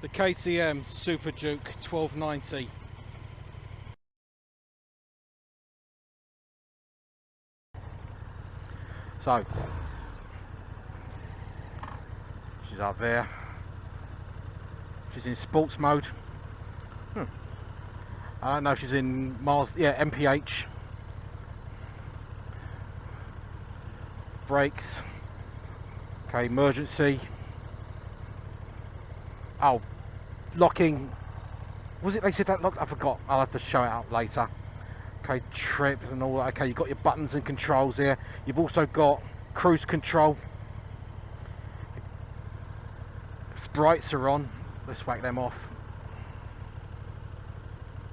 The KTM Super Duke 1290. So, she's up there. She's in sports mode. I don't know if she's in miles, yeah, MPH. Brakes. Okay, emergency. Oh, locking. Was it they said that locked? I forgot. I'll have to show it out later. Okay, trips and all that. Okay, you've got your buttons and controls here. You've also got cruise control. Sprites are on. Let's whack them off.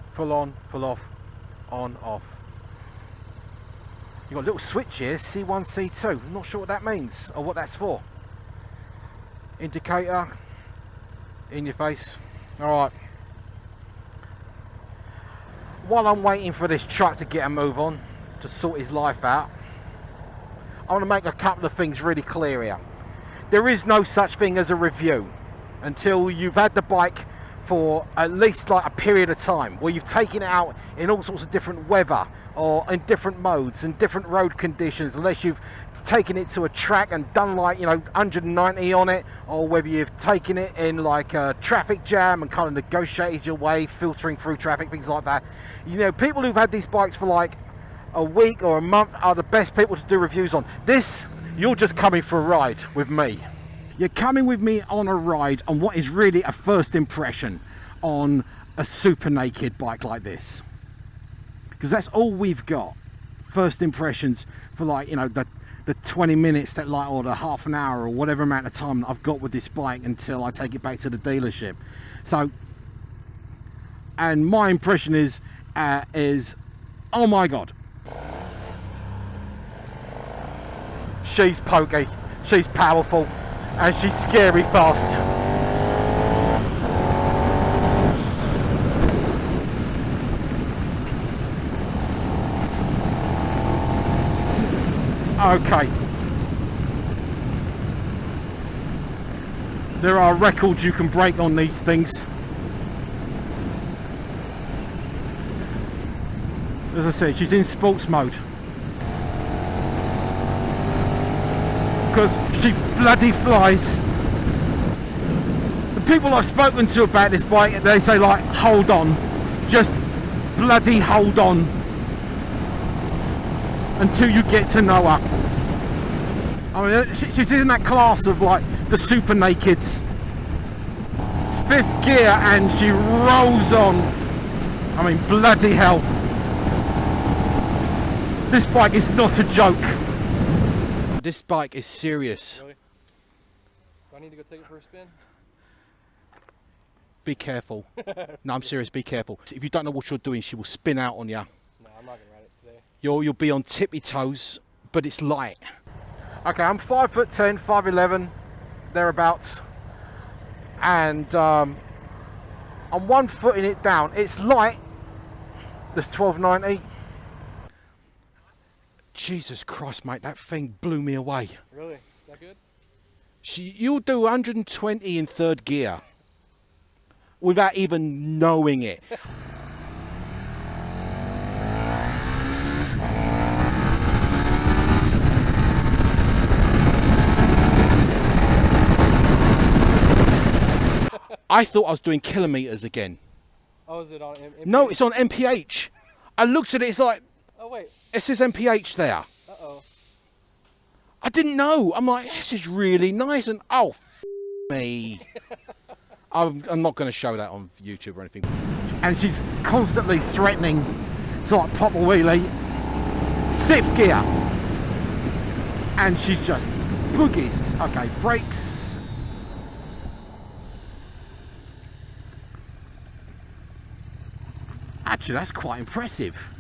Full on, full off, on, off. You've got a little switch here, C1, C2. I'm not sure what that means or what that's for. Indicator. In your face. Alright. While I'm waiting for this truck to get a move on, to sort his life out, I want to make a couple of things really clear here. There is no such thing as a review until you've had the bike for at least like a period of time where you've taken it out in all sorts of different weather or in different modes and different road conditions, unless you've taken it to a track and done like, you know, 190 on it, or whether you've taken it in like a traffic jam and kind of negotiated your way, filtering through traffic, things like that. You know, people who've had these bikes for like a week or a month are the best people to do reviews on. This, you're just coming for a ride with me. You're coming with me on a ride on what is really a first impression on a super naked bike like this. Because that's all we've got. First impressions for, like, you know, the 20 minutes that, like, or the half an hour or whatever amount of time that I've got with this bike until I take it back to the dealership. So, and my impression is oh my God. She's pokey, she's powerful, and she's scary fast. Okay. There are records you can break on these things. As I said, she's in sports mode. Because she bloody flies. The people I've spoken to about this bike, they say, like, hold on. Just bloody hold on until you get to know her. I mean, she's in that class of, like, the super nakeds. 5th gear and she rolls on. I mean, bloody hell. This bike is not a joke. This bike is serious. Really? Do I need to go take it for a spin? Be careful. No, I'm serious, be careful. If you don't know what you're doing, she will spin out on you. No, I'm not going to ride it today. You'll be on tippy toes, but it's light. Okay, I'm 5'10", 5'11", thereabouts. And I'm 1 foot in it down. It's light. This 1290. Jesus Christ, mate, that thing blew me away. Really? Is that good? You'll do 120 in 3rd gear without even knowing it. I thought I was doing kilometers again. Oh, is it on MPH? No, it's on MPH. I looked at it, it's like, oh, wait. it says MPH there. Uh-oh. I didn't know. I'm like, this is really nice. And oh, me. I'm not going to show that on YouTube or anything. And she's constantly threatening to, like, pop a wheelie. 6th gear. And she's just boogies. Okay, brakes. Actually, that's quite impressive.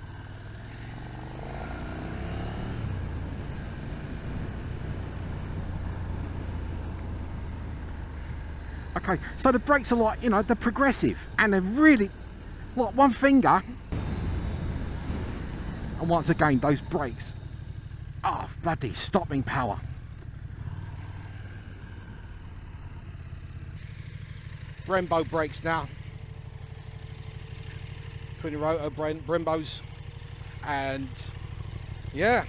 Okay, so the brakes are, like, you know, they're progressive and they're really, like, one finger. And once again, those brakes are bloody stopping power. Brembo brakes now. Twin rotor Brembos. And yeah,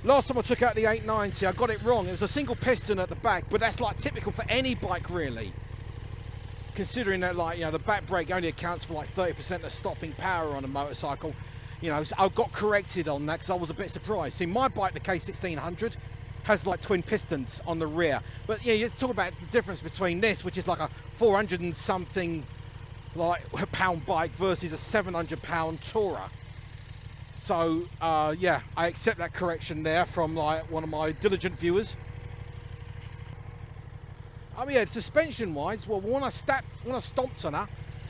last time I took out the 890, I got it wrong. It was a single piston at the back, but that's like typical for any bike really. Considering that, like, you know, the back brake only accounts for like 30% of stopping power on a motorcycle. You know, so I got corrected on that because I was a bit surprised. See, my bike, the K1600, has like twin pistons on the rear. But yeah, you talk about the difference between this, which is like a 400 and something like pound bike versus a 700 pound tourer. So yeah, I accept that correction there from like one of my diligent viewers. I mean, yeah, suspension wise, well, when I stomped on her,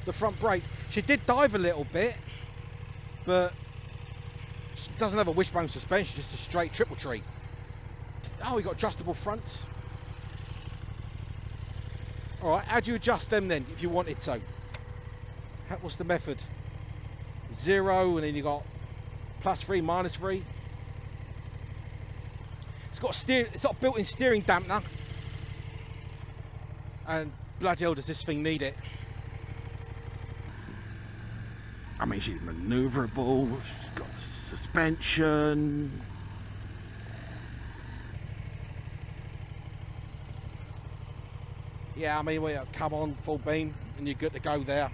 the front brake, she did dive a little bit, but she doesn't have a wishbone suspension, just a straight triple tree. Oh, we got adjustable fronts. All right, how do you adjust them then if you wanted to? What's the method? 0, and then you got +3, -3. It's got a built-in steering dampener. And bloody hell does this thing need it. I mean, she's manoeuvrable, she's got suspension. Yeah, I mean, we come on full beam and you're good to go there.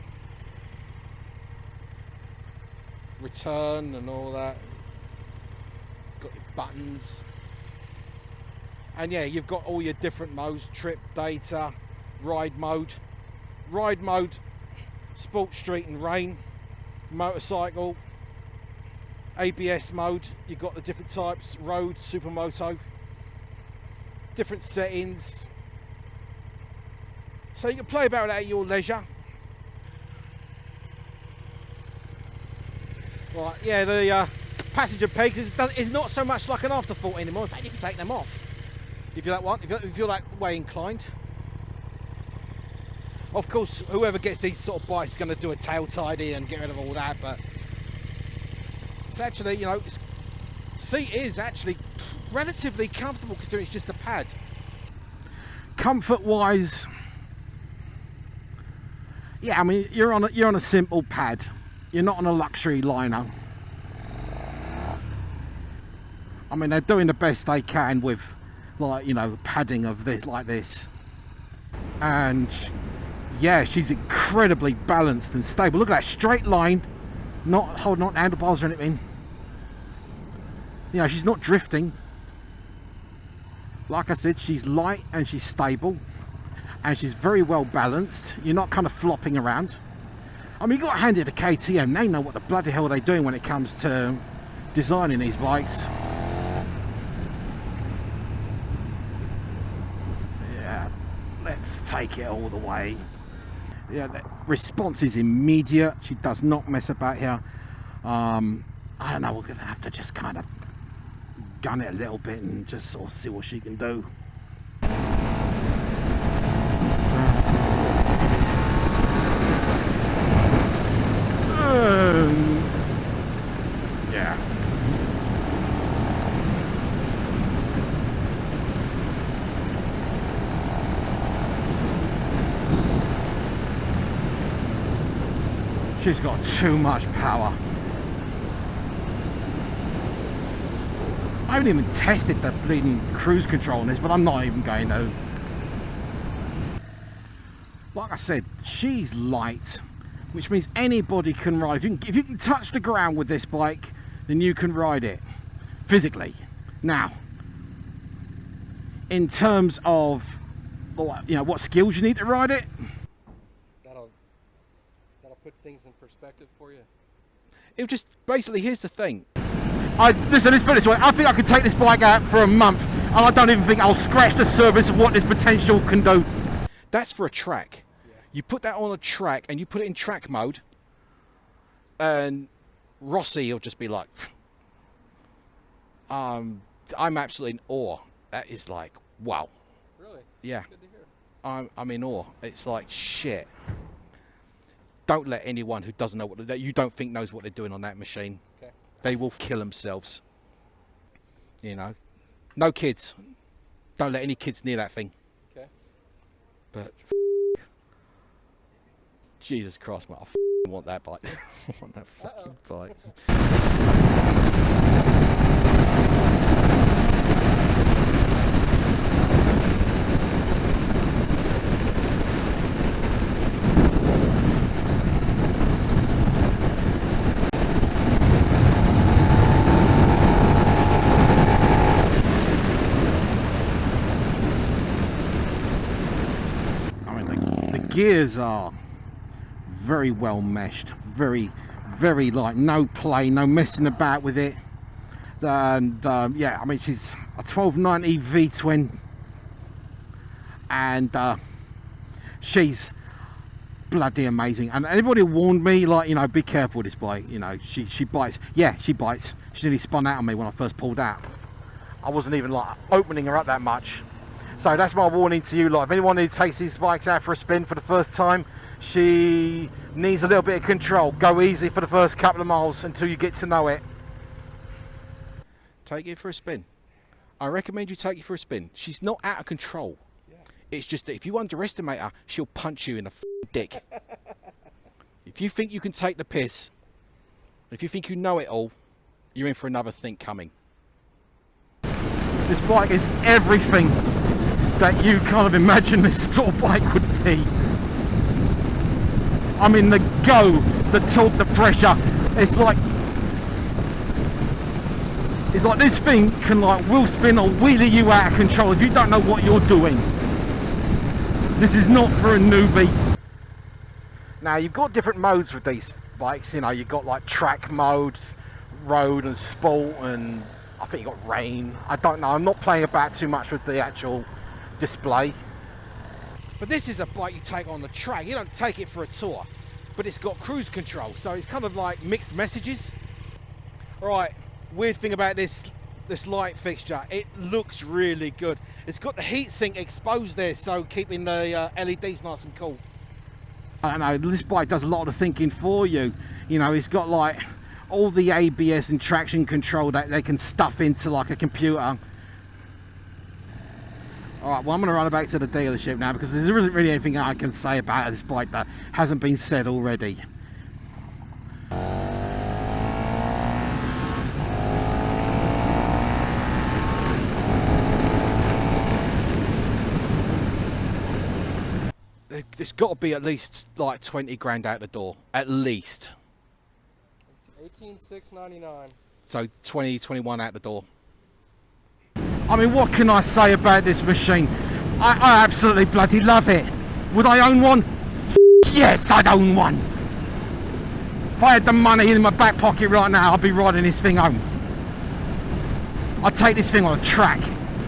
Return and all that. Got your buttons. And yeah, you've got all your different modes, trip, data, ride mode, sport, street and rain, motorcycle, ABS mode, you've got the different types, road, supermoto, different settings. So you can play about that at your leisure. Right, yeah, the passenger pegs is not so much like an afterthought anymore. In fact, you can take them off if you like one, if you're that way inclined. Of course, whoever gets these sort of bikes is going to do a tail tidy and get rid of all that, but it's actually, you know, seat is actually relatively comfortable considering it's just a pad. Comfort-wise, yeah, I mean, you're on a simple pad. You're not on a luxury liner. I mean, they're doing the best they can with, like, you know, padding of this like this. And yeah, she's incredibly balanced and stable. Look at that straight line, not holding on handlebars or anything. You know, she's not drifting. Like I said, she's light and she's stable and she's very well balanced. You're not kind of flopping around. I mean, you got to hand it to KTM. They know what the bloody hell they're doing when it comes to designing these bikes. Yeah, let's take it all the way. Yeah, the response is immediate. She does not mess about here. I don't know, we're going to have to just kind of gun it a little bit and just sort of see what she can do. Yeah. She's got too much power. I haven't even tested the bleeding cruise control on this, but I'm not even going to. Like I said, she's light, which means anybody can ride. If you can touch the ground with this bike, then you can ride it physically. Now, in terms of, you know, what skills you need to ride it, That'll put things in perspective for you. it just basically, here's the thing. Listen, let's put it this way. I think I could take this bike out for a month, and I don't even think I'll scratch the surface of what this potential can do. That's for a track. Yeah. You put that on a track, and you put it in track mode, and Rossi will just be like, I'm absolutely in awe. That is like, wow. Really? Yeah. Good to hear. I'm in awe. It's like, shit. Don't let anyone who doesn't know that you don't think knows what they're doing on that machine. Okay. They will kill themselves. You know, no kids. Don't let any kids near that thing. Okay. But Jesus Christ, mate, I want that bike. I want that fucking bike. Gears are very well meshed, very like no play, no messing about with it. And yeah, I mean, she's a 1290 V-twin, and she's bloody amazing. And everybody warned me, like, you know, be careful with this bike, you know, she bites. Yeah, she bites. She nearly spun out on me when I first pulled out. I wasn't even like opening her up that much. So that's my warning to you, like, if anyone who takes these bikes out for a spin for the first time, she needs a little bit of control. Go easy for the first couple of miles until you get to know it. Take it for a spin. I recommend you take it for a spin. She's not out of control. Yeah. It's just that if you underestimate her, she'll punch you in the dick. If you think you can take the piss, if you think you know it all, you're in for another think coming. This bike is everything that you kind of imagine this sort of bike would be. I mean, the go, the torque, the pressure, it's like this thing can like wheel spin or wheelie you out of control if you don't know what you're doing. This is not for a newbie. Now, you've got different modes with these bikes, you know, you've got like track modes, road and sport, and I think you got rain. I don't know, I'm not playing about too much with the actual display. But this is a bike you take on the track. You don't take it for a tour, but it's got cruise control, so it's kind of like mixed messages. Right, weird thing about this light fixture, it looks really good. It's got the heatsink exposed there, so keeping the LEDs nice and cool. I don't know, this bike does a lot of the thinking for you. You know, it's got like all the ABS and traction control that they can stuff into like a computer. Alright, well, I'm going to run back to the dealership now because there isn't really anything I can say about this bike that hasn't been said already. There's got to be at least like 20 grand out the door, at least. It's 18,699. So 20, 21 out the door. I mean, what can I say about this machine? I absolutely bloody love it. Would I own one? Yes, I'd own one. If I had the money in my back pocket right now, I'd be riding this thing home. I'd take this thing on a track.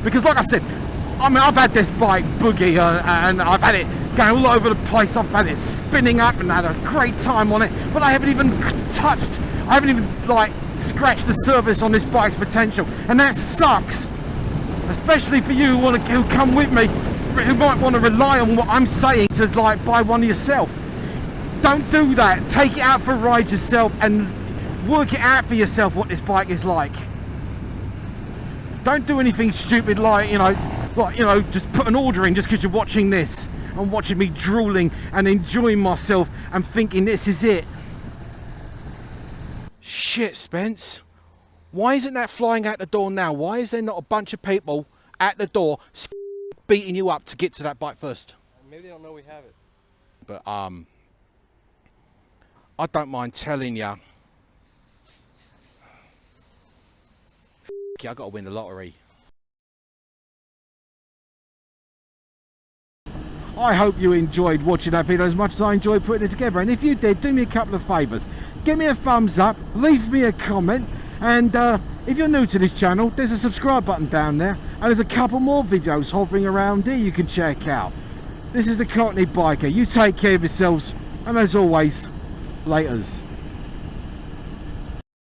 Because like I said, I mean, I've had this bike boogie and I've had it going all over the place. I've had it spinning up and had a great time on it. But I haven't even touched, I haven't even like scratched the surface on this bike's potential. And that sucks. Especially for you who come with me, who might want to rely on what I'm saying to like buy one yourself. Don't do that. Take it out for a ride yourself and work it out for yourself what this bike is like. Don't do anything stupid like, just put an order in just because you're watching this and watching me drooling and enjoying myself and thinking this is it. Shit, Spence. Why isn't that flying out the door now? Why is there not a bunch of people at the door beating you up to get to that bike first? Maybe they don't know we have it. But I don't mind telling you, I got to win the lottery. I hope you enjoyed watching that video as much as I enjoyed putting it together, and if you did, do me a couple of favours. Give me a thumbs up, leave me a comment, and if you're new to this channel, there's a subscribe button down there, and there's a couple more videos hovering around here you can check out. This is the Cockney Biker. You take care of yourselves, and as always, laters.